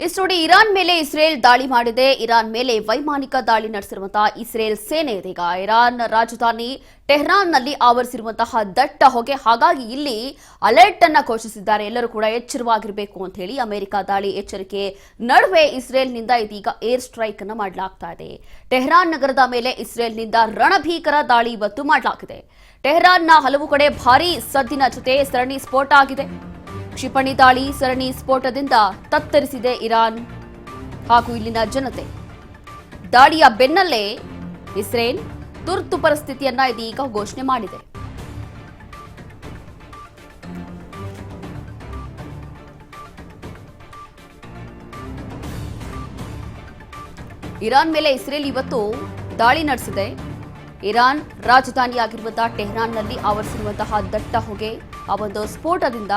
Is ನೋಡಿ, Iran ಮೇಲೆ Israel ದಾಳಿ ಮಾಡಿದೆ. ಇರಾನ್ ಮೇಲೆ ವೈಮಾನಿಕ ದಾಳಿ ನಡೆಸಿರುವಂತಹ ಇಸ್ರೇಲ್ ಸೇನೆ ಇದೀಗ ಇರಾನ್ ರಾಜಧಾನಿ ಟೆಹರಾನ್ನಲ್ಲಿ ಆವರಿಸಿರುವಂತಹ ದಟ್ಟ ಹೊಗೆ. ಹಾಗಾಗಿ ಇಲ್ಲಿ ಅಲರ್ಟ್ ಅನ್ನ ಘೋಷಿಸಿದ್ದಾರೆ. ಎಲ್ಲರೂ ಕೂಡ ಎಚ್ಚರವಾಗಿರಬೇಕು ಅಂತ ಹೇಳಿ ಅಮೆರಿಕ ದಾಳಿ ಎಚ್ಚರಿಕೆ ನಡುವೆ ಇಸ್ರೇಲ್ನಿಂದ ಇದೀಗ ಏರ್ ಸ್ಟ್ರೈಕ್ ಅನ್ನು ಮಾಡಲಾಗ್ತಾ ಇದೆ. ಟೆಹರಾನ್ ನಗರದ ಮೇಲೆ ಇಸ್ರೇಲ್ನಿಂದ ರಣಭೀಕರ ದಾಳಿ ಇವತ್ತು ಮಾಡಲಾಗಿದೆ. ಟೆಹರಾನ್ನ ಹಲವು ಕಡೆ ಭಾರೀ ಸದ್ದಿನ ಜೊತೆ ಸರಣಿ ಸ್ಫೋಟ ಆಗಿದೆ. ಕ್ಷಿಪಣಿ ದಾಳಿ ಸರಣಿ ಸ್ಫೋಟದಿಂದ ತತ್ತರಿಸಿದೆ ಇರಾನ್ ಹಾಗೂ ಇಲ್ಲಿನ ಜನತೆ. ದಾಳಿಯ ಬೆನ್ನಲ್ಲೇ ಇಸ್ರೇಲ್ ತುರ್ತು ಪರಿಸ್ಥಿತಿಯನ್ನ ಇದೀಗ ಘೋಷಣೆ ಮಾಡಿದೆ. ಇರಾನ್ ಮೇಲೆ ಇಸ್ರೇಲ್ ಇವತ್ತು ದಾಳಿ ನಡೆಸಿದೆ. ಇರಾನ್ ರಾಜಧಾನಿಯಾಗಿರುವಂತಹ ಟೆಹರಾನ್ನಲ್ಲಿ ಆವರಿಸಿರುವಂತಹ ದಟ್ಟ ಹೊಗೆ, ಆ ಒಂದು ಸ್ಫೋಟದಿಂದ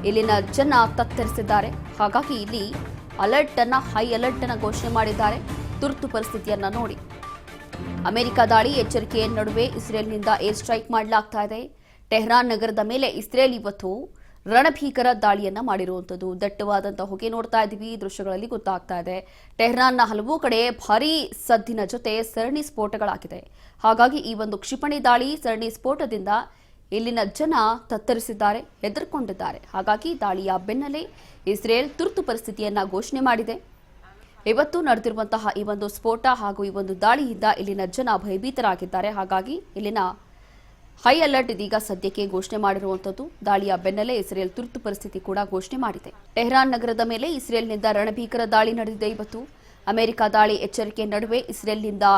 ಇಲ್ಲಿನ ಜನ ತತ್ತರಿಸಿದ್ದಾರೆ. ಹಾಗಾಗಿ ಇಲ್ಲಿ ಹೈ ಅಲರ್ಟ್ ಅನ್ನ ಘೋಷಣೆ ಮಾಡಿದ್ದಾರೆ. ತುರ್ತು ಪರಿಸ್ಥಿತಿಯನ್ನ ನೋಡಿ ಅಮೆರಿಕ ದಾಳಿ ಎಚ್ಚರಿಕೆಯ ನಡುವೆ ಇಸ್ರೇಲ್ನಿಂದ ಏರ್ ಸ್ಟ್ರೈಕ್ ಮಾಡಲಾಗ್ತಾ ಇದೆ. ಟೆಹರಾನ್ ನಗರದ ಮೇಲೆ ಇಸ್ರೇಲ್ ಇವತ್ತು ರಣಭೀಕರ ದಾಳಿಯನ್ನ ಮಾಡಿರುವಂಥದ್ದು. ದಟ್ಟವಾದಂತಹ ಹೊಗೆ ನೋಡ್ತಾ ಇದ್ದೀವಿ, ದೃಶ್ಯಗಳಲ್ಲಿ ಗೊತ್ತಾಗ್ತಾ ಇದೆ. ಟೆಹರಾನ್ನ ಹಲವು ಕಡೆ ಭಾರೀ ಸದ್ದಿನ ಜೊತೆ ಸರಣಿ ಸ್ಫೋಟಗಳಾಗಿದೆ. ಹಾಗಾಗಿ ಈ ಒಂದು ಕ್ಷಿಪಣಿ ದಾಳಿ ಸರಣಿ ಸ್ಫೋಟದಿಂದ ಇಲ್ಲಿನ ಜನ ತತ್ತರಿಸಿದ್ದಾರೆ, ಹೆದರ್ಕೊಂಡಿದ್ದಾರೆ. ಹಾಗಾಗಿ ದಾಳಿಯ ಬೆನ್ನಲ್ಲೇ ಇಸ್ರೇಲ್ ತುರ್ತು ಪರಿಸ್ಥಿತಿಯನ್ನ ಘೋಷಣೆ ಮಾಡಿದೆ. ಇವತ್ತು ನಡೆದಿರುವಂತಹ ಈ ಒಂದು ಸ್ಫೋಟ ಹಾಗೂ ಈ ಒಂದು ದಾಳಿಯಿಂದ ಇಲ್ಲಿನ ಜನ ಭಯಭೀತರಾಗಿದ್ದಾರೆ. ಹಾಗಾಗಿ ಇಲ್ಲಿನ ಹೈ ಅಲರ್ಟ್ ಇದೀಗ ಸದ್ಯಕ್ಕೆ ಘೋಷಣೆ ಮಾಡಿರುವಂಥದ್ದು. ದಾಳಿಯ ಬೆನ್ನಲ್ಲೇ ಇಸ್ರೇಲ್ ತುರ್ತು ಪರಿಸ್ಥಿತಿ ಕೂಡ ಘೋಷಣೆ ಮಾಡಿದೆ. ಟೆಹರಾನ್ ನಗರದ ಮೇಲೆ ಇಸ್ರೇಲ್ನಿಂದ ರಣಭೀಕರ ದಾಳಿ ನಡೆದಿದೆ. ಇವತ್ತು ಅಮೆರಿಕ ದಾಳಿ ಎಚ್ಚರಿಕೆ ನಡುವೆ ಇಸ್ರೇಲ್ನಿಂದ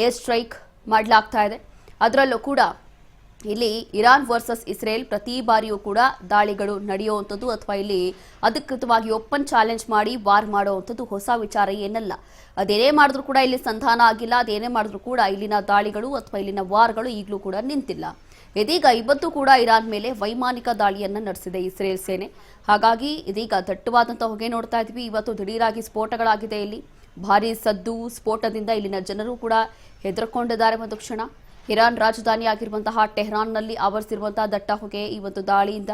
ಏರ್ ಸ್ಟ್ರೈಕ್ ಮಾಡಲಾಗ್ತಾ ಇದೆ. ಅದರಲ್ಲೂ ಕೂಡ ಇಲ್ಲಿ ಇರಾನ್ ವರ್ಸಸ್ ಇಸ್ರೇಲ್ ಪ್ರತಿ ಬಾರಿಯೂ ಕೂಡ ದಾಳಿಗಳು ನಡೆಯುವಂಥದ್ದು ಅಥವಾ ಇಲ್ಲಿ ಅಧಿಕೃತವಾಗಿ ಓಪನ್ ಚಾಲೆಂಜ್ ಮಾಡಿ ವಾರ್ ಮಾಡುವಂಥದ್ದು ಹೊಸ ವಿಚಾರ ಏನಲ್ಲ. ಅದೇನೇ ಮಾಡಿದ್ರು ಕೂಡ ಇಲ್ಲಿ ಸಂಧಾನ ಆಗಿಲ್ಲ. ಅದೇನೇ ಮಾಡಿದ್ರು ಕೂಡ ಇಲ್ಲಿನ ದಾಳಿಗಳು ಅಥವಾ ಇಲ್ಲಿನ ವಾರ್ಗಳು ಈಗಲೂ ಕೂಡ ನಿಂತಿಲ್ಲ. ಇದೀಗ ಇವತ್ತು ಕೂಡ ಇರಾನ್ ಮೇಲೆ ವೈಮಾನಿಕ ದಾಳಿಯನ್ನ ನಡೆಸಿದೆ ಇಸ್ರೇಲ್ ಸೇನೆ. ಹಾಗಾಗಿ ಇದೀಗ ದಟ್ಟವಾದಂತಹ ಹೊಗೆ ನೋಡ್ತಾ ಇದ್ವಿ. ಇವತ್ತು ದಿಢೀರಾಗಿ ಸ್ಫೋಟಗಳಾಗಿದೆ. ಇಲ್ಲಿ ಭಾರೀ ಸದ್ದು ಸ್ಫೋಟದಿಂದ ಇಲ್ಲಿನ ಜನರು ಕೂಡ ಹೆದರ್ಕೊಂಡಿದ್ದಾರೆ. ಒಂದು ಕ್ಷಣ ಇರಾನ್ ರಾಜಧಾನಿಯಾಗಿರುವಂತಹ ಟೆಹರಾನ್ನಲ್ಲಿ ಆವರಿಸಿರುವಂತಹ ದಟ್ಟ ಹೊಗೆ ಈ ಒಂದು ದಾಳಿಯಿಂದ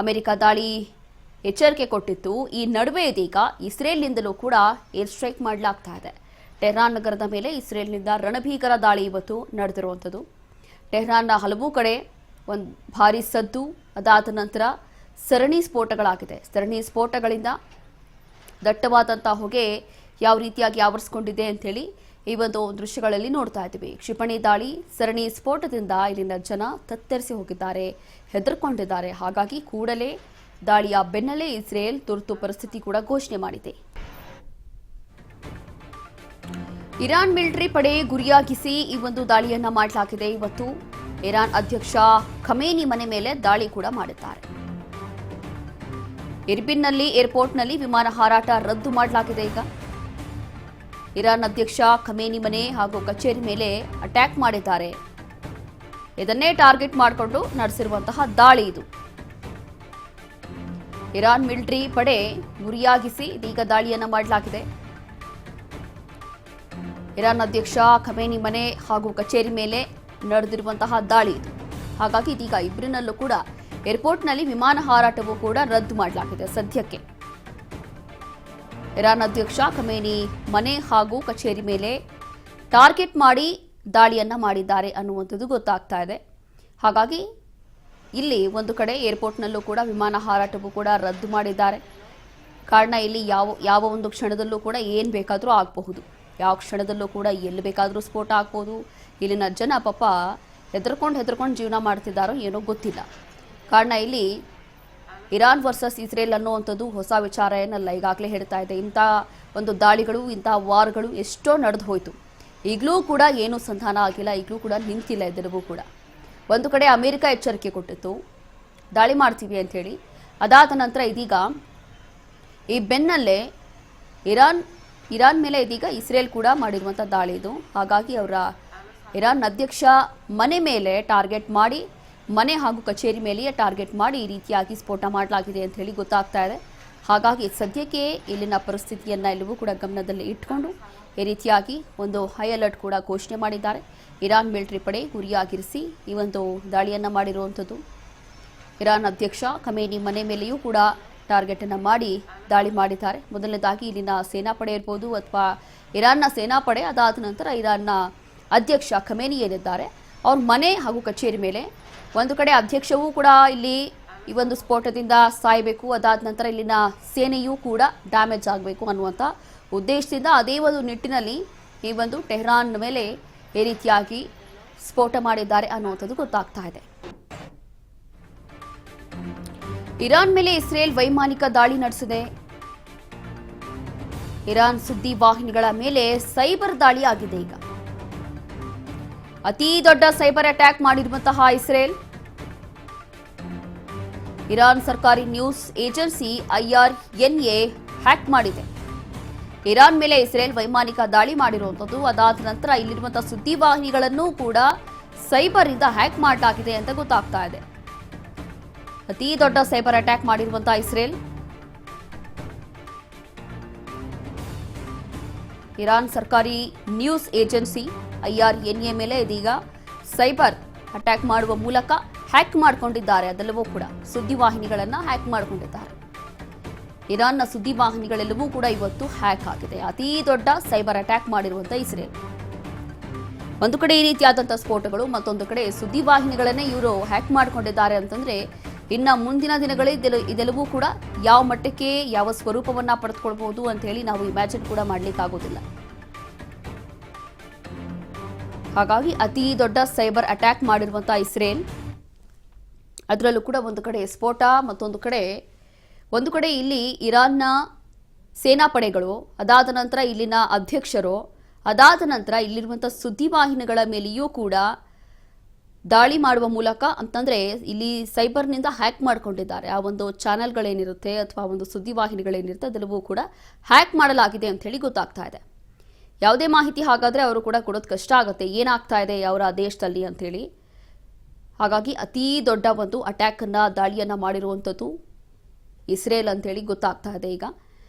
ಅಮೆರಿಕ ದಾಳಿ ಎಚ್ಚರಿಕೆ ಕೊಟ್ಟಿತ್ತು. ಈ ನಡುವೆ ಇದೀಗ ಇಸ್ರೇಲ್ನಿಂದಲೂ ಕೂಡ ಏರ್ ಸ್ಟ್ರೈಕ್ ಮಾಡಲಾಗ್ತಾ ಇದೆ. ಟೆಹರಾನ್ ನಗರದ ಮೇಲೆ ಇಸ್ರೇಲ್ನಿಂದ ರಣಭೀಕರ ದಾಳಿ ಇವತ್ತು ನಡೆದಿರುವಂಥದ್ದು. ಟೆಹರಾನ್ನ ಹಲವು ಕಡೆ ಒಂದು ಭಾರೀ ಸದ್ದು, ಅದಾದ ನಂತರ ಸರಣಿ ಸ್ಫೋಟಗಳಾಗಿದೆ. ಸರಣಿ ಸ್ಫೋಟಗಳಿಂದ ದಟ್ಟವಾದಂತಹ ಹೊಗೆ ಯಾವ ರೀತಿಯಾಗಿ ಆವರಿಸಿಕೊಂಡಿದೆ ಅಂಥೇಳಿ ಈ ಒಂದು ದೃಶ್ಯಗಳಲ್ಲಿ ನೋಡ್ತಾ ಇದ್ದೀವಿ. ಕ್ಷಿಪಣಿ ದಾಳಿ ಸರಣಿ ಸ್ಫೋಟದಿಂದ ಇಲ್ಲಿನ ಜನ ತತ್ತರಿಸಿ ಹೋಗಿದ್ದಾರೆ, ಹೆದರ್ಕೊಂಡಿದ್ದಾರೆ. ಹಾಗಾಗಿ ಕೂಡಲೇ ದಾಳಿಯ ಬೆನ್ನಲ್ಲೇ ಇಸ್ರೇಲ್ ತುರ್ತು ಪರಿಸ್ಥಿತಿ ಕೂಡ ಘೋಷಣೆ ಮಾಡಿದೆ. ಇರಾನ್ ಮಿಲಿಟರಿ ಪಡೆ ಗುರಿಯಾಗಿಸಿ ಈ ಒಂದು ದಾಳಿಯನ್ನ ಮಾಡಲಾಗಿದೆ. ಇವತ್ತು ಇರಾನ್ ಅಧ್ಯಕ್ಷ ಖಮೇನಿ ಮನೆ ಮೇಲೆ ದಾಳಿ ಕೂಡ ಮಾಡಿದ್ದಾರೆ. ಇರ್ಬಿನ್ನಲ್ಲಿ ಏರ್ಪೋರ್ಟ್ನಲ್ಲಿ ವಿಮಾನ ಹಾರಾಟ ರದ್ದು ಮಾಡಲಾಗಿದೆ. ಈಗ ಇರಾನ್ ಅಧ್ಯಕ್ಷ ಖಮೇನಿ ಮನೆ ಹಾಗೂ ಕಚೇರಿ ಮೇಲೆ ಅಟ್ಯಾಕ್ ಮಾಡಿದ್ದಾರೆ. ಇದನ್ನೇ ಟಾರ್ಗೆಟ್ ಮಾಡಿಕೊಂಡು ನಡೆಸಿರುವಂತಹ ದಾಳಿ ಇದು. ಇರಾನ್ ಮಿಲಿಟರಿ ಪಡೆ ಗುರಿಯಾಗಿಸಿ ಇದೀಗ ದಾಳಿಯನ್ನ ಮಾಡಲಾಗಿದೆ. ಇರಾನ್ ಅಧ್ಯಕ್ಷ ಖಮೇನಿ ಮನೆ ಹಾಗೂ ಕಚೇರಿ ಮೇಲೆ ನಡೆದಿರುವಂತಹ ದಾಳಿ ಇದು. ಹಾಗಾಗಿ ಇದೀಗ ಇಬ್ರಿನಲ್ಲೂ ಕೂಡ ಏರ್ಪೋರ್ಟ್ನಲ್ಲಿ ವಿಮಾನ ಹಾರಾಟವೂ ಕೂಡ ರದ್ದು ಮಾಡಲಾಗಿದೆ. ಸದ್ಯಕ್ಕೆ ಇರಾನ್ ಅಧ್ಯಕ್ಷ ಖಮೇನಿ ಮನೆ ಹಾಗೂ ಕಚೇರಿ ಮೇಲೆ ಟಾರ್ಗೆಟ್ ಮಾಡಿ ದಾಳಿಯನ್ನ ಮಾಡಿದ್ದಾರೆ ಅನ್ನುವಂಥದ್ದು ಗೊತ್ತಾಗ್ತಾ ಇದೆ. ಹಾಗಾಗಿ ಇಲ್ಲಿ ಒಂದು ಕಡೆ ಏರ್ಪೋರ್ಟ್ನಲ್ಲೂ ಕೂಡ ವಿಮಾನ ಹಾರಾಟವೂ ಕೂಡ ರದ್ದು ಮಾಡಿದ್ದಾರೆ. ಕಾರಣ ಇಲ್ಲಿ ಯಾವ ಒಂದು ಕ್ಷಣದಲ್ಲೂ ಕೂಡ ಏನು ಬೇಕಾದರೂ ಆಗಬಹುದು. ಯಾವ ಕ್ಷಣದಲ್ಲೂ ಕೂಡ ಎಲ್ಲಿ ಬೇಕಾದರೂ ಸ್ಫೋಟ ಆಗ್ಬೋದು. ಇಲ್ಲಿನ ಜನ ಪಾಪ ಹೆದರ್ಕೊಂಡು ಜೀವನ ಮಾಡ್ತಿದ್ದಾರೋ ಏನೋ ಗೊತ್ತಿಲ್ಲ. ಕಾರಣ ಇಲ್ಲಿ ಇರಾನ್ ವರ್ಸಸ್ ಇಸ್ರೇಲ್ ಅನ್ನುವಂಥದ್ದು ಹೊಸ ವಿಚಾರ ಏನಲ್ಲ. ಈಗಾಗಲೇ ಹೇಳ್ತಾ ಇದೆ, ಇಂಥ ಒಂದು ದಾಳಿಗಳು, ಇಂಥ ವಾರ್ಗಳು ಎಷ್ಟೋ ನಡೆದು ಹೋಯಿತು. ಈಗಲೂ ಕೂಡ ಏನೂ ಸಂಧಾನ ಆಗಿಲ್ಲ, ಈಗಲೂ ಕೂಡ ನಿಂತಿಲ್ಲ ಇದೆಲ್ಲವೂ ಕೂಡ. ಒಂದು ಕಡೆ ಅಮೆರಿಕ ಎಚ್ಚರಿಕೆ ಕೊಟ್ಟಿತ್ತು, ದಾಳಿ ಮಾಡ್ತೀವಿ ಅಂಥೇಳಿ. ಅದಾದ ನಂತರ ಇದೀಗ ಈ ಬೆನ್ನಲ್ಲೇ ಇರಾನ್ ಮೇಲೆ ಇದೀಗ ಇಸ್ರೇಲ್ ಕೂಡ ಮಾಡಿರುವಂಥ ದಾಳಿ ಇದು. ಹಾಗಾಗಿ ಅವರ ಇರಾನ್ ಅಧ್ಯಕ್ಷ ಮನೆ ಮೇಲೆ ಟಾರ್ಗೆಟ್ ಮಾಡಿ, ಮನೆ ಹಾಗೂ ಕಚೇರಿ ಮೇಲೆಯೇ ಟಾರ್ಗೆಟ್ ಮಾಡಿ ಈ ರೀತಿಯಾಗಿ ಸ್ಫೋಟ ಮಾಡಲಾಗಿದೆ ಅಂತ ಹೇಳಿ ಗೊತ್ತಾಗ್ತಾ ಇದೆ. ಹಾಗಾಗಿ ಸದ್ಯಕ್ಕೆ ಇಲ್ಲಿನ ಪರಿಸ್ಥಿತಿಯನ್ನ ಎಲ್ಲವೂ ಕೂಡ ಗಮನದಲ್ಲಿ ಇಟ್ಕೊಂಡು ಈ ರೀತಿಯಾಗಿ ಒಂದು ಹೈ ಅಲರ್ಟ್ ಕೂಡ ಘೋಷಣೆ ಮಾಡಿದ್ದಾರೆ. ಇರಾನ್ ಮಿಲಿಟರಿ ಪಡೆ ಗುರಿಯಾಗಿರಿಸಿ ಈ ಒಂದು ದಾಳಿಯನ್ನ ಮಾಡಿರುವಂಥದ್ದು. ಇರಾನ್ ಅಧ್ಯಕ್ಷ ಖಮೇನಿ ಮನೆ ಮೇಲೆಯೂ ಕೂಡ ಟಾರ್ಗೆಟ್ ಅನ್ನು ಮಾಡಿ ದಾಳಿ ಮಾಡಿದ್ದಾರೆ. ಮೊದಲನೇದಾಗಿ ಇಲ್ಲಿನ ಸೇನಾಪಡೆ ಇರ್ಬೋದು ಅಥವಾ ಇರಾನ್ನ ಸೇನಾಪಡೆ, ಅದಾದ ನಂತರ ಇರಾನ್ನ ಅಧ್ಯಕ್ಷ ಖಮೇನಿ ಏನಿದ್ದಾರೆ ಅವ್ರ ಮನೆ ಹಾಗೂ ಕಚೇರಿ ಮೇಲೆ ಒಂದು ಕಡೆ ಅಧ್ಯಕ್ಷವೂ ಕೂಡ ಇಲ್ಲಿ ಈ ಒಂದು ಸ್ಫೋಟದಿಂದ ಸಾಯಬೇಕು, ಅದಾದ ನಂತರ ಇಲ್ಲಿನ ಸೇನೆಯೂ ಕೂಡ ಡ್ಯಾಮೇಜ್ ಆಗಬೇಕು ಅನ್ನುವಂಥ ಉದ್ದೇಶದಿಂದ ಅದೇ ಒಂದು ನಿಟ್ಟಿನಲ್ಲಿ ಈ ಒಂದು ಟೆಹರಾನ್ ಮೇಲೆ ಈ ರೀತಿಯಾಗಿ ಸ್ಫೋಟ ಮಾಡಿದ್ದಾರೆ ಅನ್ನುವಂಥದ್ದು ಗೊತ್ತಾಗ್ತಾ ಇದೆ. ಇರಾನ್ ಮೇಲೆ ಇಸ್ರೇಲ್ ವೈಮಾನಿಕ ದಾಳಿ ನಡೆಸಿದೆ. ಇರಾನ್ ಸುದ್ದಿ ವಾಹಿನಿಗಳ ಮೇಲೆ ಸೈಬರ್ ದಾಳಿ ಆಗಿದೆ. ಈಗ ಅತಿ ದೊಡ್ಡ ಸೈಬರ್ ಅಟ್ಯಾಕ್ ಮಾಡಿರುವಂತಹ ಇಸ್ರೇಲ್ ಇರಾನ್ ಸರ್ಕಾರಿ ನ್ಯೂಸ್ ಏಜೆನ್ಸಿ IRNA ಹ್ಯಾಕ್ ಮಾಡಿದೆ. ಇರಾನ್ ಮೇಲೆ ಇಸ್ರೇಲ್ ವೈಮಾನಿಕ ದಾಳಿ ಮಾಡಿರುವಂಥದ್ದು, ಅದಾದ ನಂತರ ಇಲ್ಲಿರುವಂತಹ ಸುದ್ದಿವಾಹಿನಿಗಳನ್ನು ಕೂಡ ಸೈಬರ್ ಇಂದ ಹ್ಯಾಕ್ ಮಾಡಲಾಗಿದೆ ಅಂತ ಗೊತ್ತಾಗ್ತಾ ಇದೆ. ಅತಿ ದೊಡ್ಡ ಸೈಬರ್ ಅಟ್ಯಾಕ್ ಮಾಡಿರುವಂತಹ ಇಸ್ರೇಲ್ ಇರಾನ್ ಸರ್ಕಾರಿ ನ್ಯೂಸ್ ಏಜೆನ್ಸಿ IRNA ಮೇಲೆ ಇದೀಗ ಸೈಬರ್ ಅಟ್ಯಾಕ್ ಮಾಡುವ ಮೂಲಕ ಹ್ಯಾಕ್ ಮಾಡಿಕೊಂಡಿದ್ದಾರೆ. ಅದೆಲ್ಲವೂ ಕೂಡ ಸುದ್ದಿವಾಹಿನಿಗಳನ್ನ ಹ್ಯಾಕ್ ಮಾಡಿಕೊಂಡಿದ್ದಾರೆ. ಇರಾನ್ನ ಸುದ್ದಿವಾಹಿನಿಗಳೆಲ್ಲವೂ ಕೂಡ ಇವತ್ತು ಹ್ಯಾಕ್ ಆಗಿದೆ. ಅತಿ ದೊಡ್ಡ ಸೈಬರ್ ಅಟ್ಯಾಕ್ ಮಾಡಿರುವಂತಹ ಇಸ್ರೇಲ್. ಒಂದು ಕಡೆ ಈ ರೀತಿಯಾದಂತಹ ಸ್ಫೋಟಗಳು, ಮತ್ತೊಂದು ಕಡೆ ಸುದ್ದಿವಾಹಿನಿಗಳನ್ನೇ ಇವರು ಹ್ಯಾಕ್ ಮಾಡಿಕೊಂಡಿದ್ದಾರೆ ಅಂತಂದ್ರೆ ಇನ್ನ ಮುಂದಿನ ದಿನಗಳಲ್ಲಿ ಇದೆಲ್ಲವೂ ಕೂಡ ಯಾವ ಮಟ್ಟಕ್ಕೆ ಯಾವ ಸ್ವರೂಪವನ್ನ ಪಡೆದುಕೊಳ್ಬಹುದು ಅಂತ ಹೇಳಿ ನಾವು ಇಮ್ಯಾಜಿನ್ ಕೂಡ ಮಾಡ್ಲಿಕ್ಕಾಗೋದಿಲ್ಲ. ಹಾಗಾಗಿ ಅತಿ ದೊಡ್ಡ ಸೈಬರ್ ಅಟ್ಯಾಕ್ ಮಾಡಿರುವಂತಹ ಇಸ್ರೇಲ್, ಅದರಲ್ಲೂ ಕೂಡ ಒಂದು ಕಡೆ ಸ್ಫೋಟ, ಮತ್ತೊಂದು ಕಡೆ ಇಲ್ಲಿ ಇರಾನ್ನ ಸೇನಾಪಡೆಗಳು, ಅದಾದ ನಂತರ ಇಲ್ಲಿನ ಅಧ್ಯಕ್ಷರು, ಅದಾದ ನಂತರ ಇಲ್ಲಿರುವಂತಹ ಸುದ್ದಿವಾಹಿನಿಗಳ ಮೇಲೆಯೂ ಕೂಡ ದಾಳಿ ಮಾಡುವ ಮೂಲಕ, ಅಂತಂದ್ರೆ ಇಲ್ಲಿ ಸೈಬರ್ನಿಂದ ಹ್ಯಾಕ್ ಮಾಡಿಕೊಂಡಿದ್ದಾರೆ. ಆ ಒಂದು ಚಾನೆಲ್ಗಳೇನಿರುತ್ತೆ ಅಥವಾ ಒಂದು ಸುದ್ದಿವಾಹಿನಿಗಳೇನಿರುತ್ತೆ ಅದೆಲ್ಲವೂ ಕೂಡ ಹ್ಯಾಕ್ ಮಾಡಲಾಗಿದೆ ಅಂತ ಹೇಳಿ ಗೊತ್ತಾಗ್ತಾ ಇದೆ. ಯಾವುದೇ ಮಾಹಿತಿ ಹಾಗಾದ್ರೆ ಅವರು ಕೂಡ ಕೊಡೋದು ಕಷ್ಟ ಆಗುತ್ತೆ, ಏನಾಗ್ತಾ ಇದೆ ಅವರ ದೇಶದಲ್ಲಿ ಅಂತ ಹೇಳಿ. ಹಾಗಾಗಿ ಅತಿ ದೊಡ್ಡ ಒಂದು ಅಟ್ಯಾಕ್ ಅನ್ನ, ದಾಳಿಯನ್ನ ಮಾಡಿರುವಂಥದ್ದು ಇಸ್ರೇಲ್ ಅಂತ ಹೇಳಿ ಗೊತ್ತಾಗ್ತಾ ಇದೆ. ಈಗ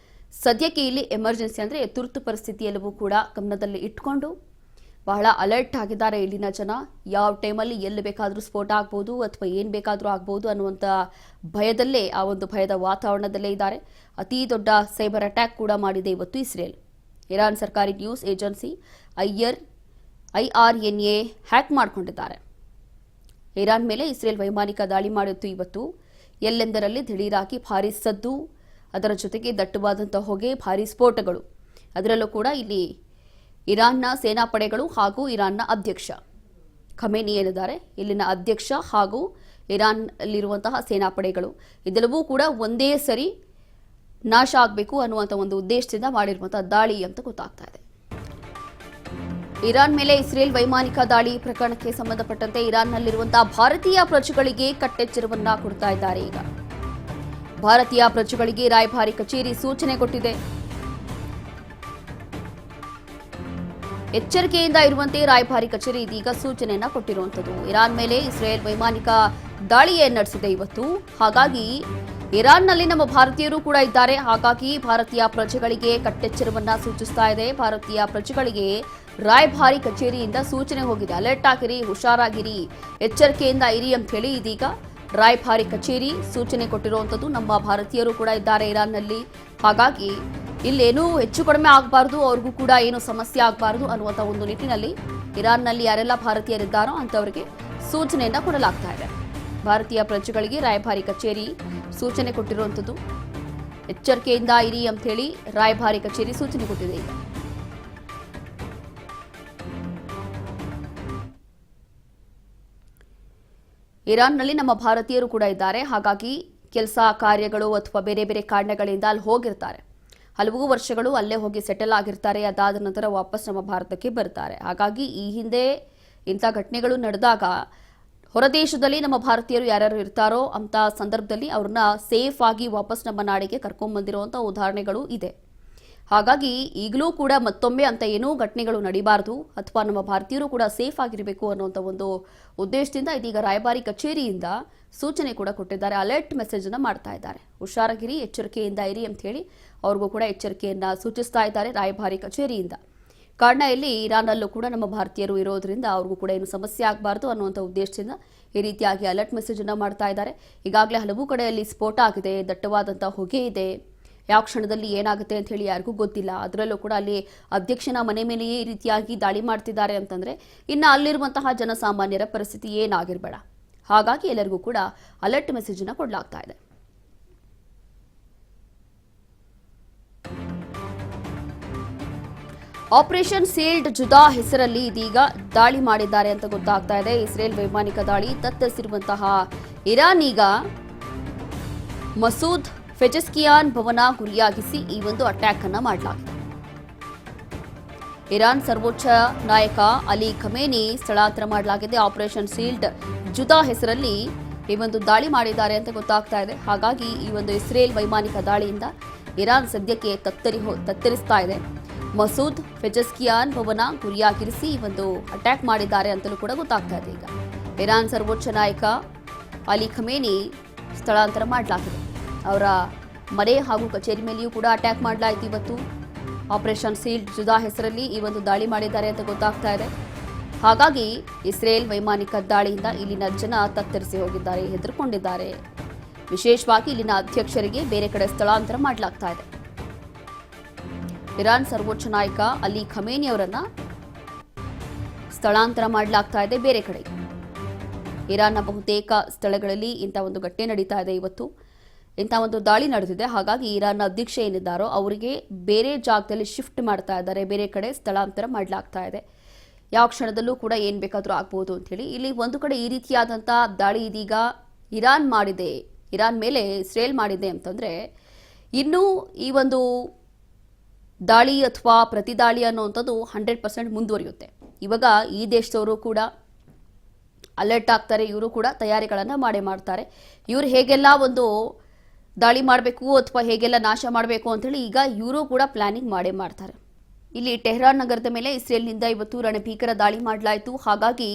ಸದ್ಯಕ್ಕೆ ಇಲ್ಲಿ ಎಮರ್ಜೆನ್ಸಿ ಅಂದ್ರೆ ತುರ್ತು ಪರಿಸ್ಥಿತಿಯಲ್ಲವೂ ಕೂಡ ಗಮನದಲ್ಲಿ ಇಟ್ಕೊಂಡು ಬಹಳ ಅಲರ್ಟ್ ಆಗಿದ್ದಾರೆ ಇಲ್ಲಿನ ಜನ. ಯಾವ ಟೈಮಲ್ಲಿ ಎಲ್ಲಿ ಬೇಕಾದರೂ ಸ್ಫೋಟ ಆಗ್ಬೋದು ಅಥವಾ ಏನು ಬೇಕಾದರೂ ಆಗ್ಬೋದು ಅನ್ನುವಂಥ ಭಯದಲ್ಲೇ, ಆ ಒಂದು ಭಯದ ವಾತಾವರಣದಲ್ಲೇ ಇದ್ದಾರೆ. ಅತಿ ದೊಡ್ಡ ಸೈಬರ್ ಅಟ್ಯಾಕ್ ಕೂಡ ಮಾಡಿದೆ ಇವತ್ತು ಇಸ್ರೇಲ್. ಇರಾನ್ ಸರ್ಕಾರಿ ನ್ಯೂಸ್ ಏಜೆನ್ಸಿ IRNA ಹ್ಯಾಕ್ ಮಾಡಿಕೊಂಡಿದ್ದಾರೆ. ಇರಾನ್ ಮೇಲೆ ಇಸ್ರೇಲ್ ವೈಮಾನಿಕ ದಾಳಿ ಮಾಡಿತ್ತು ಇವತ್ತು. ಎಲ್ಲೆಂದರಲ್ಲಿ ದಿಢೀರಾಗಿ ಭಾರೀ ಸದ್ದು, ಅದರ ಜೊತೆಗೆ ದಟ್ಟವಾದಂಥ ಹೊಗೆ, ಭಾರೀ ಸ್ಫೋಟಗಳು. ಅದರಲ್ಲೂ ಕೂಡ ಇಲ್ಲಿ ಇರಾನ್ನ ಸೇನಾಪಡೆಗಳು ಹಾಗೂ ಇರಾನ್ನ ಅಧ್ಯಕ್ಷ ಖಮೇನಿ ಏನಿದ್ದಾರೆ, ಇಲ್ಲಿನ ಅಧ್ಯಕ್ಷ ಹಾಗೂ ಇರಾನ್ ಅಲ್ಲಿರುವಂತಹ ಸೇನಾಪಡೆಗಳು ಇದೆಲ್ಲವೂ ಕೂಡ ಒಂದೇ ಸರಿ ನಾಶ ಆಗಬೇಕು ಅನ್ನುವಂಥ ಒಂದು ಉದ್ದೇಶದಿಂದ ಮಾಡಿರುವಂತಹ ದಾಳಿ ಅಂತ ಗೊತ್ತಾಗ್ತಾ ಇದೆ. ಇರಾನ್ ಮೇಲೆ ಇಸ್ರೇಲ್ ವೈಮಾನಿಕ ದಾಳಿ ಪ್ರಕರಣಕ್ಕೆ ಸಂಬಂಧಪಟ್ಟಂತೆ ಇರಾನ್ನಲ್ಲಿರುವಂತಹ ಭಾರತೀಯ ಪ್ರಜೆಗಳಿಗೆ ಕಟ್ಟೆಚ್ಚರವನ್ನ ಕೊಡ್ತಾ ಇದ್ದಾರೆ. ಈಗ ಭಾರತೀಯ ಪ್ರಜೆಗಳಿಗೆ ರಾಯಭಾರಿ ಕಚೇರಿ ಸೂಚನೆ ಕೊಟ್ಟಿದೆ. ಎಚ್ಚರಿಕೆಯಿಂದ ಇರುವಂತೆ ರಾಯಭಾರಿ ಕಚೇರಿ ಇದೀಗ ಸೂಚನೆಯನ್ನ ಕೊಟ್ಟಿರುವಂಥದ್ದು. ಇರಾನ್ ಮೇಲೆ ಇಸ್ರೇಲ್ ವೈಮಾನಿಕ ದಾಳಿಯನ್ನು ನಡೆಸಿದೆ ಇವತ್ತು. ಹಾಗಾಗಿ ಇರಾನ್ನಲ್ಲಿ ನಮ್ಮ ಭಾರತೀಯರು ಕೂಡ ಇದ್ದಾರೆ. ಹಾಗಾಗಿ ಭಾರತೀಯ ಪ್ರಜೆಗಳಿಗೆ ಕಟ್ಟೆಚ್ಚರವನ್ನ ಸೂಚಿಸ್ತಾ ಇದೆ. ಭಾರತೀಯ ಪ್ರಜೆಗಳಿಗೆ ರಾಯಭಾರಿ ಕಚೇರಿಯಿಂದ ಸೂಚನೆ ಹೋಗಿದೆ. ಅಲರ್ಟ್ ಆಗಿರಿ, ಹುಷಾರಾಗಿರಿ, ಎಚ್ಚರಿಕೆಯಿಂದ ಇರಿ ಅಂತ ಹೇಳಿ ಇದೀಗ ರಾಯಭಾರಿ ಕಚೇರಿ ಸೂಚನೆ ಕೊಟ್ಟಿರುವಂಥದ್ದು. ನಮ್ಮ ಭಾರತೀಯರು ಕೂಡ ಇದ್ದಾರೆ ಇರಾನ್ನಲ್ಲಿ. ಹಾಗಾಗಿ ಇಲ್ಲೇನೂ ಹೆಚ್ಚು ಕಡಿಮೆ ಆಗಬಾರ್ದು, ಅವ್ರಿಗೂ ಕೂಡ ಏನು ಸಮಸ್ಯೆ ಆಗಬಾರ್ದು ಅನ್ನುವಂಥ ಒಂದು ನಿಟ್ಟಿನಲ್ಲಿ ಇರಾನ್ನಲ್ಲಿ ಯಾರೆಲ್ಲ ಭಾರತೀಯರಿದ್ದಾರೋ ಅಂಥವರಿಗೆ ಸೂಚನೆಯನ್ನ ಕೊಡಲಾಗ್ತಾ ಇದೆ. ಭಾರತೀಯ ಪ್ರಜೆಗಳಿಗೆ ರಾಯಭಾರಿ ಕಚೇರಿ ಸೂಚನೆ ಕೊಟ್ಟಿರುವಂಥದ್ದು. ಎಚ್ಚರಿಕೆಯಿಂದ ಇರಿ ಅಂತ ಹೇಳಿ ರಾಯಭಾರಿ ಕಚೇರಿ ಸೂಚನೆ ಕೊಟ್ಟಿದೆ. ಈಗ ಇರಾನ್ನಲ್ಲಿ ನಮ್ಮ ಭಾರತೀಯರು ಕೂಡ ಇದ್ದಾರೆ. ಹಾಗಾಗಿ ಕೆಲಸ ಕಾರ್ಯಗಳು ಅಥವಾ ಬೇರೆ ಬೇರೆ ಕಾರಣಗಳಿಂದ ಅಲ್ಲಿ ಹೋಗಿರ್ತಾರೆ. ಹಲವು ವರ್ಷಗಳು ಅಲ್ಲೇ ಹೋಗಿ ಸೆಟಲ್ ಆಗಿರ್ತಾರೆ. ಅದಾದ ನಂತರ ವಾಪಸ್ ನಮ್ಮ ಭಾರತಕ್ಕೆ ಬರ್ತಾರೆ. ಹಾಗಾಗಿ ಈ ಹಿಂದೆ ಇಂಥ ಘಟನೆಗಳು ನಡೆದಾಗ ಹೊರದೇಶದಲ್ಲಿ ನಮ್ಮ ಭಾರತೀಯರು ಯಾರ್ಯಾರು ಇರ್ತಾರೋ ಅಂತ ಸಂದರ್ಭದಲ್ಲಿ ಅವ್ರನ್ನ ಸೇಫ್ ಆಗಿ ವಾಪಸ್ ನಮ್ಮ ನಾಡಿಗೆ ಕರ್ಕೊಂಡ್ಬಂದಿರುವಂಥ ಉದಾಹರಣೆಗಳು ಇದೆ. ಹಾಗಾಗಿ ಈಗಲೂ ಕೂಡ ಮತ್ತೊಮ್ಮೆ ಅಂತ ಏನೂ ಘಟನೆಗಳು ನಡೀಬಾರ್ದು ಅಥವಾ ನಮ್ಮ ಭಾರತೀಯರು ಕೂಡ ಸೇಫ್ ಆಗಿರಬೇಕು ಅನ್ನುವಂಥ ಒಂದು ಉದ್ದೇಶದಿಂದ ಇದೀಗ ರಾಯಭಾರಿ ಕಚೇರಿಯಿಂದ ಸೂಚನೆ ಕೂಡ ಕೊಟ್ಟಿದ್ದಾರೆ. ಅಲರ್ಟ್ ಮೆಸೇಜ್ ಅನ್ನ ಮಾಡ್ತಾ ಇದ್ದಾರೆ. ಹುಷಾರಾಗಿರಿ, ಎಚ್ಚರಿಕೆಯಿಂದ ಇರಿ ಅಂತ ಹೇಳಿ ಅವ್ರಿಗೂ ಕೂಡ ಎಚ್ಚರಿಕೆಯನ್ನ ಸೂಚಿಸ್ತಾ ಇದ್ದಾರೆ ರಾಯಭಾರಿ ಕಚೇರಿಯಿಂದ. ಕಾರಣ ಇಲ್ಲಿ ಇರಾನ್ನಲ್ಲೂ ಕೂಡ ನಮ್ಮ ಭಾರತೀಯರು ಇರೋದ್ರಿಂದ ಅವ್ರಿಗೂ ಕೂಡ ಏನು ಸಮಸ್ಯೆ ಆಗಬಾರ್ದು ಅನ್ನುವಂಥ ಉದ್ದೇಶದಿಂದ ಈ ರೀತಿಯಾಗಿ ಅಲರ್ಟ್ ಮೆಸೇಜ್ ಅನ್ನು ಮಾಡ್ತಾ ಇದ್ದಾರೆ. ಈಗಾಗಲೇ ಹಲವು ಕಡೆಯಲ್ಲಿ ಸ್ಫೋಟ ಆಗಿದೆ, ದಟ್ಟವಾದಂಥ ಹೊಗೆ ಇದೆ. ಯಾವ ಕ್ಷಣದಲ್ಲಿ ಏನಾಗುತ್ತೆ ಅಂತ ಹೇಳಿ ಯಾರಿಗೂ ಗೊತ್ತಿಲ್ಲ. ಅದರಲ್ಲೂ ಕೂಡ ಅಲ್ಲಿ ಅಧ್ಯಕ್ಷನ ಮನೆ ಮೇಲೆಯೇ ಈ ರೀತಿಯಾಗಿ ದಾಳಿ ಮಾಡ್ತಿದ್ದಾರೆ ಅಂತಂದ್ರೆ ಇನ್ನು ಅಲ್ಲಿರುವಂತಹ ಜನಸಾಮಾನ್ಯರ ಪರಿಸ್ಥಿತಿ ಏನಾಗಿರಬೇಡ. ಹಾಗಾಗಿ ಎಲ್ಲರಿಗೂ ಕೂಡ ಅಲರ್ಟ್ ಮೆಸೇಜ್ ಅನ್ನು ಕೊಡಲಾಗ್ತಾ ಇದೆ. ಆಪರೇಷನ್ ಸೀಲ್ಡ್ ಜುದಾ ಹೆಸರಲ್ಲಿ ಇದೀಗ ದಾಳಿ ಮಾಡಿದ್ದಾರೆ ಅಂತ ಗೊತ್ತಾಗ್ತಾ ಇದೆ. ಇಸ್ರೇಲ್ ವೈಮಾನಿಕ ದಾಳಿ ತತ್ತರಿಸಿರುವಂತಹ ಇರಾನ್ ಈಗ ಮಸೂದ್ ಫೆಜೆಸ್ಕಿಯಾನ್ ಭವನ ಗುರಿಯಾಗಿಸಿ ಈ ಒಂದು ಅಟ್ಯಾಕ್ ಅನ್ನ ಮಾಡಲಾಗಿದೆ. ಇರಾನ್ ಸರ್ವೋಚ್ಚ ನಾಯಕ ಅಲಿ ಖಮೇನಿ ಸ್ಥಳಾಂತರ ಮಾಡಲಾಗಿದೆ. ಆಪರೇಷನ್ ಸೀಲ್ಡ್ ಜುದಾ ಹೆಸರಲ್ಲಿ ಈ ಒಂದು ದಾಳಿ ಮಾಡಿದ್ದಾರೆ ಅಂತ ಗೊತ್ತಾಗ್ತಾ ಇದೆ. ಹಾಗಾಗಿ ಈ ಒಂದು ಇಸ್ರೇಲ್ ವೈಮಾನಿಕ ದಾಳಿಯಿಂದ ಇರಾನ್ ಸದ್ಯಕ್ಕೆ ತತ್ತರಿಸ್ತಾ ಇದೆ. ಮಸೂದ್ ಫೆಜೆಸ್ಕಿಯಾನ್ ಭವನ ಗುರಿಯಾಗಿರಿಸಿ ಈ ಒಂದು ಅಟ್ಯಾಕ್ ಮಾಡಿದ್ದಾರೆ ಅಂತಲೂ ಕೂಡ ಗೊತ್ತಾಗ್ತಾ ಇದೆ. ಈಗ ಇರಾನ್ ಸರ್ವೋಚ್ಚ ನಾಯಕ ಅಲಿ ಖಮೇನಿ ಸ್ಥಳಾಂತರ ಮಾಡಲಾಗಿದೆ. ಅವರ ಮನೆ ಹಾಗೂ ಕಚೇರಿ ಮೇಲೆಯೂ ಕೂಡ ಅಟ್ಯಾಕ್ ಮಾಡಲಾಯಿತು. ಇವತ್ತು ಆಪರೇಷನ್ ಸೀಲ್ಡ್ ಜುದಾ ಹೆಸರಲ್ಲಿ ಈ ಒಂದು ದಾಳಿ ಮಾಡಿದ್ದಾರೆ ಅಂತ ಗೊತ್ತಾಗ್ತಾ ಇದೆ. ಹಾಗಾಗಿ ಇಸ್ರೇಲ್ ವೈಮಾನಿಕ ದಾಳಿಯಿಂದ ಇಲ್ಲಿನ ಜನ ತತ್ತರಿಸಿ ಹೋಗಿದ್ದಾರೆ, ಹೆದರ್ಕೊಂಡಿದ್ದಾರೆ. ವಿಶೇಷವಾಗಿ ಇಲ್ಲಿನ ಅಧ್ಯಕ್ಷರಿಗೆ ಬೇರೆ ಕಡೆ ಸ್ಥಳಾಂತರ ಮಾಡಲಾಗ್ತಾ ಇದೆ. ಇರಾನ್ ಸರ್ವೋಚ್ಚ ನಾಯಕ ಅಲಿ ಖಮೇನಿ ಅವರನ್ನ ಸ್ಥಳಾಂತರ ಮಾಡಲಾಗ್ತಾ ಇದೆ ಬೇರೆ ಕಡೆ. ಇರಾನ್ನ ಬಹುತೇಕ ಸ್ಥಳಗಳಲ್ಲಿ ಇಂಥ ಒಂದು ಘಟನೆ ನಡೀತಾ ಇದೆ. ಇವತ್ತು ಇಂಥ ಒಂದು ದಾಳಿ ನಡೆದಿದೆ. ಹಾಗಾಗಿ ಇರಾನ್ನ ಅಧ್ಯಕ್ಷ ಏನಿದ್ದಾರೋ ಅವರಿಗೆ ಬೇರೆ ಜಾಗದಲ್ಲಿ ಶಿಫ್ಟ್ ಮಾಡ್ತಾ ಇದ್ದಾರೆ, ಬೇರೆ ಕಡೆ ಸ್ಥಳಾಂತರ ಮಾಡಲಾಗ್ತಾ ಇದೆ. ಯಾವ ಕ್ಷಣದಲ್ಲೂ ಕೂಡ ಏನ್ ಬೇಕಾದರೂ ಆಗ್ಬೋದು ಅಂತ ಹೇಳಿ ಇಲ್ಲಿ ಒಂದು ಕಡೆ ಈ ರೀತಿಯಾದಂಥ ದಾಳಿ ಇದೀಗ ಇರಾನ್ ಮಾಡಿದೆ, ಇರಾನ್ ಮೇಲೆ ಇಸ್ರೇಲ್ ಮಾಡಿದೆ ಅಂತಂದ್ರೆ ಇನ್ನೂ ಈ ಒಂದು ದಾಳಿ ಅಥವಾ ಪ್ರತಿದಾಳಿ ಅನ್ನುವಂಥದ್ದು 100% ಮುಂದುವರಿಯುತ್ತೆ. ಇವಾಗ ಈ ದೇಶದವರು ಕೂಡ ಅಲರ್ಟ್ ಆಗ್ತಾರೆ, ಇವರು ಕೂಡ ತಯಾರಿಗಳನ್ನು ಮಾಡ್ತಾರೆ. ಇವರು ಹೇಗೆಲ್ಲ ಒಂದು ದಾಳಿ ಮಾಡಬೇಕು ಅಥವಾ ಹೇಗೆಲ್ಲ ನಾಶ ಮಾಡಬೇಕು ಅಂತೇಳಿ ಈಗ ಇವರು ಕೂಡ ಪ್ಲಾನಿಂಗ್ ಮಾಡ್ತಾರೆ. ಇಲ್ಲಿ ಟೆಹರಾನ್ ನಗರದ ಮೇಲೆ ಇಸ್ರೇಲ್ನಿಂದ ಇವತ್ತು ರಣಭೀಕರ ದಾಳಿ ಮಾಡಲಾಯಿತು. ಹಾಗಾಗಿ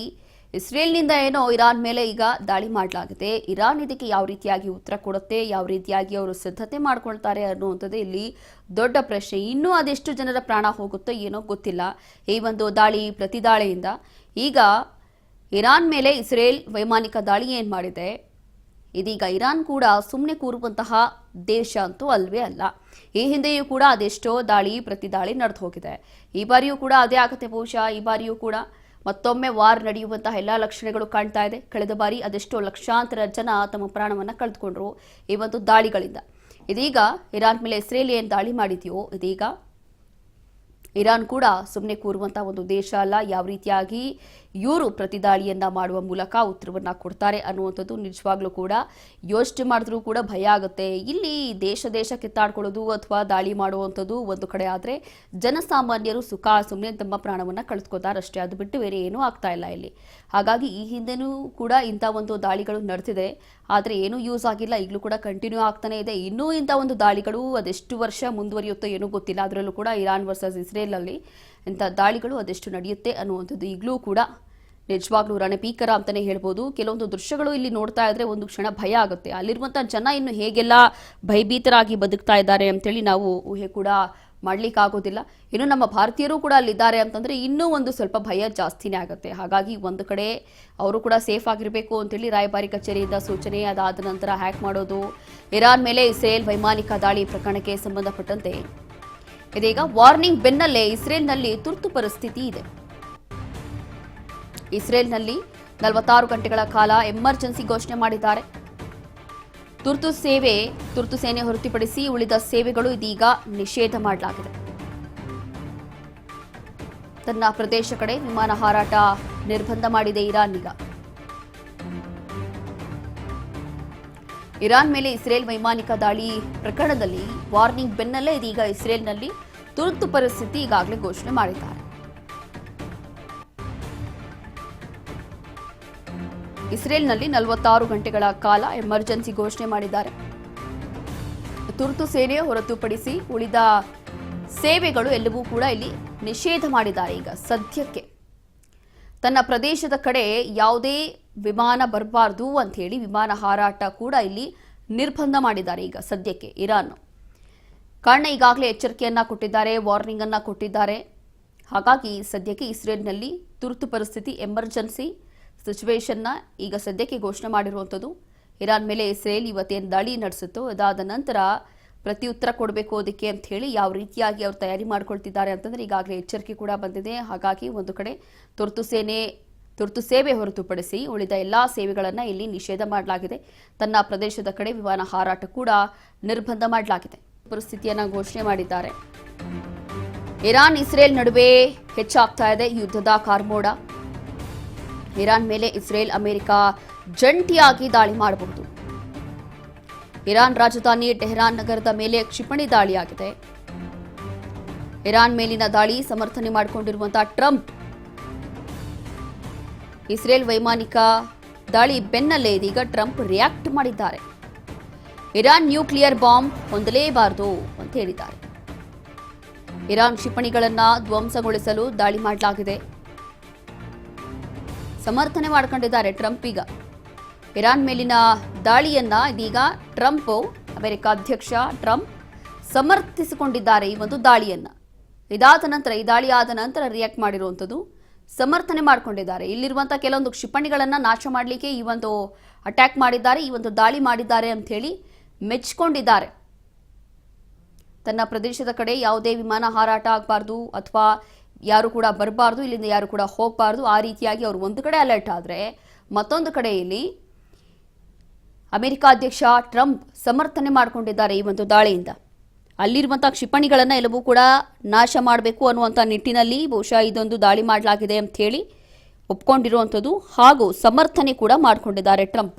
ಇಸ್ರೇಲ್ನಿಂದ ಏನೋ ಇರಾನ್ ಮೇಲೆ ಈಗ ದಾಳಿ ಮಾಡಲಾಗಿದೆ. ಇರಾನ್ ಇದಕ್ಕೆ ಯಾವ ರೀತಿಯಾಗಿ ಉತ್ತರ ಕೊಡುತ್ತೆ, ಯಾವ ರೀತಿಯಾಗಿ ಅವರು ಸಿದ್ಧತೆ ಮಾಡ್ಕೊಳ್ತಾರೆ ಅನ್ನುವಂಥದ್ದು ಇಲ್ಲಿ ದೊಡ್ಡ ಪ್ರಶ್ನೆ. ಇನ್ನೂ ಅದೆಷ್ಟು ಜನರ ಪ್ರಾಣ ಹೋಗುತ್ತೋ ಏನೋ ಗೊತ್ತಿಲ್ಲ ಈ ಒಂದು ದಾಳಿ ಪ್ರತಿದಾಳಿಯಿಂದ. ಈಗ ಇರಾನ್ ಮೇಲೆ ಇಸ್ರೇಲ್ ವೈಮಾನಿಕ ದಾಳಿ ಏನ್ ಮಾಡಿದೆ, ಇದೀಗ ಇರಾನ್ ಕೂಡ ಸುಮ್ಮನೆ ಕೂರುವಂತಹ ದೇಶ ಅಂತೂ ಅಲ್ವೇ ಅಲ್ಲ. ಈ ಹಿಂದೆಯೂ ಕೂಡ ಅದೆಷ್ಟೋ ದಾಳಿ ಪ್ರತಿದಾಳಿ ನಡೆದು ಹೋಗಿದೆ. ಈ ಬಾರಿಯೂ ಕೂಡ ಅದೇ ಆಗುತ್ತೆ ಬಹುಶಃ. ಈ ಬಾರಿಯೂ ಕೂಡ ಮತ್ತೊಮ್ಮೆ ವಾರ್ ನಡೆಯುವಂತಹ ಎಲ್ಲಾ ಲಕ್ಷಣಗಳು ಕಾಣ್ತಾ ಇದೆ. ಕಳೆದ ಬಾರಿ ಅದೆಷ್ಟೋ ಲಕ್ಷಾಂತರ ಜನ ತಮ್ಮ ಪ್ರಾಣವನ್ನ ಕಳೆದುಕೊಂಡ್ರು ಈ ಒಂದು ದಾಳಿಗಳಿಂದ. ಇದೀಗ ಇರಾನ್ ಮೇಲೆ ಇಸ್ರೇಲ್ ಏನ್ ದಾಳಿ ಮಾಡಿದೆಯೋ ಇದೀಗ ಇರಾನ್ ಕೂಡ ಸುಮ್ಮನೆ ಕೂರುವಂತಹ ಒಂದು ದೇಶ ಅಲ್ಲ. ಯಾವ ರೀತಿಯಾಗಿ ಇವರು ಪ್ರತಿದಾಳಿಯನ್ನ ಮಾಡುವ ಮೂಲಕ ಉತ್ತರವನ್ನ ಕೊಡ್ತಾರೆ ಅನ್ನುವಂಥದ್ದು ನಿಜವಾಗ್ಲೂ ಕೂಡ ಯೋಚನೆ ಮಾಡಿದ್ರೂ ಕೂಡ ಭಯ ಆಗುತ್ತೆ. ಇಲ್ಲಿ ದೇಶ ಕಿತ್ತಾಡ್ಕೊಳ್ಳೋದು ಅಥವಾ ದಾಳಿ ಮಾಡುವಂಥದ್ದು ಒಂದು ಕಡೆ ಆದರೆ ಜನಸಾಮಾನ್ಯರು ಸುಮ್ಮನೆ ತಮ್ಮ ಪ್ರಾಣವನ್ನ ಕಳೆದುಕೊತಾರಷ್ಟೇ, ಅದು ಬಿಟ್ಟು ಬೇರೆ ಏನೂ ಆಗ್ತಾ ಇಲ್ಲ ಇಲ್ಲಿ. ಹಾಗಾಗಿ ಈ ಹಿಂದೆನೂ ಕೂಡ ಇಂಥ ಒಂದು ದಾಳಿಗಳು ನಡೆದಿದೆ, ಆದರೆ ಏನೂ ಯೂಸ್ ಆಗಿಲ್ಲ. ಈಗಲೂ ಕೂಡ ಕಂಟಿನ್ಯೂ ಆಗ್ತಾನೆ ಇದೆ. ಇನ್ನೂ ಇಂಥ ಒಂದು ದಾಳಿಗಳು ಅದೆಷ್ಟು ವರ್ಷ ಮುಂದುವರಿಯುತ್ತೋ ಏನೂ ಗೊತ್ತಿಲ್ಲ. ಅದರಲ್ಲೂ ಕೂಡ ಇರಾನ್ ವರ್ಸಸ್ ಇಸ್ರೇಲ್ ಅಲ್ಲಿ ಇಂಥ ದಾಳಿಗಳು ಅದೆಷ್ಟು ನಡೆಯುತ್ತೆ ಅನ್ನುವಂಥದ್ದು ಈಗಲೂ ಕೂಡ ನಿಜವಾಗ್ಲೂ ರಣಭೀಕರ ಅಂತಾನೆ ಹೇಳ್ಬೋದು. ಕೆಲವೊಂದು ದೃಶ್ಯಗಳು ಇಲ್ಲಿ ನೋಡ್ತಾ ಇದ್ರೆ ಒಂದು ಕ್ಷಣ ಭಯ ಆಗುತ್ತೆ. ಅಲ್ಲಿರುವಂತಹ ಜನ ಇನ್ನು ಹೇಗೆಲ್ಲ ಭಯಭೀತರಾಗಿ ಬದುಕ್ತಾ ಇದ್ದಾರೆ ಅಂತೇಳಿ ನಾವು ಊಹೆ ಕೂಡ ಮಾಡ್ಲಿಕ್ಕಾಗೋದಿಲ್ಲ. ಇನ್ನು ನಮ್ಮ ಭಾರತೀಯರು ಕೂಡ ಅಲ್ಲಿದ್ದಾರೆ ಅಂತಂದ್ರೆ ಇನ್ನೂ ಒಂದು ಸ್ವಲ್ಪ ಭಯ ಜಾಸ್ತಿನೇ ಆಗುತ್ತೆ. ಹಾಗಾಗಿ ಒಂದು ಕಡೆ ಅವರು ಕೂಡ ಸೇಫ್ ಆಗಿರಬೇಕು ಅಂತೇಳಿ ರಾಯಭಾರಿ ಕಚೇರಿಯಿಂದ ಸೂಚನೆ, ಅದಾದ ನಂತರ ಹ್ಯಾಕ್ ಮಾಡೋದು, ಇರಾನ್ ಮೇಲೆ ಇಸ್ರೇಲ್ ವೈಮಾನಿಕ ದಾಳಿ ಪ್ರಕರಣಕ್ಕೆ ಸಂಬಂಧಪಟ್ಟಂತೆ ಇದೀಗ ವಾರ್ನಿಂಗ್ ಬೆನ್ನಲ್ಲೇ ಇಸ್ರೇಲ್ನಲ್ಲಿ ತುರ್ತು ಪರಿಸ್ಥಿತಿ ಇದೆ. ಇಸ್ರೇಲ್ನಲ್ಲಿ 46 ಗಂಟೆಗಳ ಕಾಲ ಎಮರ್ಜೆನ್ಸಿ ಘೋಷಣೆ ಮಾಡಿದ್ದಾರೆ. ತುರ್ತು ಸೇನೆ ಹೊರತುಪಡಿಸಿ ಉಳಿದ ಸೇವೆಗಳು ಇದೀಗ ನಿಷೇಧ ಮಾಡಲಾಗಿದೆ. ತನ್ನ ಪ್ರದೇಶ ಕಡೆ ವಿಮಾನ ಹಾರಾಟ ನಿರ್ಬಂಧ ಮಾಡಿದೆ ಇರಾನ್. ಈಗ ಇರಾನ್ ಮೇಲೆ ಇಸ್ರೇಲ್ ವೈಮಾನಿಕ ದಾಳಿ ಪ್ರಕರಣದಲ್ಲಿ ವಾರ್ನಿಂಗ್ ಬೆನ್ನಲ್ಲೇ ಇದೀಗ ಇಸ್ರೇಲ್ನಲ್ಲಿ ತುರ್ತು ಪರಿಸ್ಥಿತಿ ಈಗಾಗಲೇ ಘೋಷಣೆ ಮಾಡಿದ್ದಾರೆ. ಇಸ್ರೇಲ್ನಲ್ಲಿ 46 ಗಂಟೆಗಳ ಕಾಲ ಎಮರ್ಜೆನ್ಸಿ ಘೋಷಣೆ ಮಾಡಿದ್ದಾರೆ. ತುರ್ತು ಸೇನೆ ಹೊರತುಪಡಿಸಿ ಉಳಿದ ಸೇವೆಗಳು ಎಲ್ಲವೂ ಕೂಡ ಇಲ್ಲಿ ನಿಷೇಧ ಮಾಡಿದ್ದಾರೆ. ಈಗ ಸದ್ಯಕ್ಕೆ ತನ್ನ ಪ್ರದೇಶದ ಕಡೆ ಯಾವುದೇ ವಿಮಾನ ಬರಬಾರದು ಅಂತ ಹೇಳಿ ವಿಮಾನ ಹಾರಾಟ ಕೂಡ ಇಲ್ಲಿ ನಿರ್ಬಂಧ ಮಾಡಿದ್ದಾರೆ. ಈಗ ಸದ್ಯಕ್ಕೆ ಇರಾನ್ ಕಾರಣ ಈಗಾಗಲೇ ಎಚ್ಚರಿಕೆಯನ್ನ ಕೊಟ್ಟಿದ್ದಾರೆ, ವಾರ್ನಿಂಗ್ ಅನ್ನ ಕೊಟ್ಟಿದ್ದಾರೆ. ಹಾಗಾಗಿ ಸದ್ಯಕ್ಕೆ ಇಸ್ರೇಲ್ನಲ್ಲಿ ತುರ್ತು ಪರಿಸ್ಥಿತಿ ಎಮರ್ಜೆನ್ಸಿ ಸಿಚುವೇಶನ್ನ ಈಗ ಸದ್ಯಕ್ಕೆ ಘೋಷಣೆ ಮಾಡಿರುವಂಥದ್ದು. ಇರಾನ್ ಮೇಲೆ ಇಸ್ರೇಲ್ ಇವತ್ತೇನು ದಾಳಿ ನಡೆಸುತ್ತೋ ಅದಾದ ನಂತರ ಪ್ರತ್ಯುತ್ತರ ಕೊಡಬೇಕು ಅದಕ್ಕೆ ಅಂತ ಹೇಳಿ ಯಾವ ರೀತಿಯಾಗಿ ಅವರು ತಯಾರಿ ಮಾಡ್ಕೊಳ್ತಿದ್ದಾರೆ ಅಂತಂದ್ರೆ ಈಗಾಗಲೇ ಎಚ್ಚರಿಕೆ ಕೂಡ ಬಂದಿದೆ. ಹಾಗಾಗಿ ಒಂದು ಕಡೆ ತುರ್ತು ಸೇವೆ ಹೊರತುಪಡಿಸಿ ಉಳಿದ ಎಲ್ಲಾ ಸೇವೆಗಳನ್ನು ಇಲ್ಲಿ ನಿಷೇಧ ಮಾಡಲಾಗಿದೆ. ತನ್ನ ಪ್ರದೇಶದ ಕಡೆ ವಿಮಾನ ಹಾರಾಟ ಕೂಡ ನಿರ್ಬಂಧ ಮಾಡಲಾಗಿದೆ. ಪರಿಸ್ಥಿತಿಯನ್ನ ಘೋಷಣೆ ಮಾಡಿದ್ದಾರೆ. ಇರಾನ್ ಇಸ್ರೇಲ್ ನಡುವೆ ಹೆಚ್ಚಾಗ್ತಾ ಇದೆ ಯುದ್ಧದ ಕಾರ್ಮೋಡ. ಇರಾನ್ ಮೇಲೆ ಇಸ್ರೇಲ್ ಅಮೆರಿಕ ಜಂಟಿಯಾಗಿ ದಾಳಿ ಮಾಡಬಹುದು. ಇರಾನ್ ರಾಜಧಾನಿ ಟೆಹರಾನ್ ನಗರದ ಮೇಲೆ ಕ್ಷಿಪಣಿ ದಾಳಿಯಾಗಿದೆ. ಇರಾನ್ ಮೇಲಿನ ದಾಳಿ ಸಮರ್ಥನೆ ಮಾಡಿಕೊಂಡಿರುವಂತಹ ಟ್ರಂಪ್ ಇಸ್ರೇಲ್ ವೈಮಾನಿಕ ದಾಳಿ ಬೆನ್ನಲ್ಲೇ ಇದೀಗ ಟ್ರಂಪ್ ರಿಯಾಕ್ಟ್ ಮಾಡಿದ್ದಾರೆ. ಇರಾನ್ ನ್ಯೂಕ್ಲಿಯರ್ ಬಾಂಬ್ ಹೊಂದಲೇಬಾರದು ಅಂತ ಹೇಳಿದ್ದಾರೆ. ಇರಾನ್ ಕ್ಷಿಪಣಿಗಳನ್ನು ಧ್ವಂಸಗೊಳಿಸಲು ದಾಳಿ ಮಾಡಲಾಗಿದೆ ಸಮರ್ಥನೆ ಮಾಡಿಕೊಂಡಿದ್ದಾರೆ ಟ್ರಂಪ್. ಈಗ ಇರಾನ್ ಮೇಲಿನ ದಾಳಿಯನ್ನ ಇದೀಗ ಟ್ರಂಪ್ ಅಮೆರಿಕ ಅಧ್ಯಕ್ಷ ಟ್ರಂಪ್ ಸಮರ್ಥಿಸಿಕೊಂಡಿದ್ದಾರೆ. ಈ ಒಂದು ದಾಳಿಯನ್ನ ಈ ದಾಳಿ ಆದ ನಂತರ ರಿಯಾಕ್ಟ್ ಮಾಡಿರುವಂಥದ್ದು ಸಮರ್ಥನೆ ಮಾಡಿಕೊಂಡಿದ್ದಾರೆ. ಇಲ್ಲಿರುವಂತಹ ಕೆಲವೊಂದು ಕ್ಷಿಪಣಿಗಳನ್ನ ನಾಶ ಮಾಡಲಿಕ್ಕೆ ಈ ಒಂದು ಅಟ್ಯಾಕ್ ಮಾಡಿದ್ದಾರೆ, ಈ ಒಂದು ದಾಳಿ ಮಾಡಿದ್ದಾರೆ ಅಂತ ಹೇಳಿ ಮೆಚ್ಚಿಕೊಂಡಿದ್ದಾರೆ. ತನ್ನ ಪ್ರದೇಶದ ಕಡೆ ಯಾವುದೇ ವಿಮಾನ ಹಾರಾಟ ಆಗಬಾರ್ದು ಅಥವಾ ಯಾರು ಕೂಡ ಬರಬಾರ್ದು, ಇಲ್ಲಿಂದ ಯಾರು ಕೂಡ ಹೋಗಬಾರ್ದು, ಆ ರೀತಿಯಾಗಿ ಅವರು ಒಂದು ಕಡೆ ಅಲರ್ಟ್ ಆದರೆ ಮತ್ತೊಂದು ಕಡೆ ಇಲ್ಲಿ ಅಮೆರಿಕ ಅಧ್ಯಕ್ಷ ಟ್ರಂಪ್ ಸಮರ್ಥನೆ ಮಾಡಿಕೊಂಡಿದ್ದಾರೆ. ಈ ಒಂದು ದಾಳಿಯಿಂದ ಅಲ್ಲಿರುವಂತಹ ಕ್ಷಿಪಣಿಗಳನ್ನು ಎಲ್ಲವೂ ಕೂಡ ನಾಶ ಮಾಡಬೇಕು ಅನ್ನುವಂಥ ನಿಟ್ಟಿನಲ್ಲಿ ಬಹುಶಃ ಇದೊಂದು ದಾಳಿ ಮಾಡಲಾಗಿದೆ ಅಂತ ಹೇಳಿ ಒಪ್ಕೊಂಡಿರುವಂಥದ್ದು ಹಾಗೂ ಸಮರ್ಥನೆ ಕೂಡ ಮಾಡಿಕೊಂಡಿದ್ದಾರೆ ಟ್ರಂಪ್.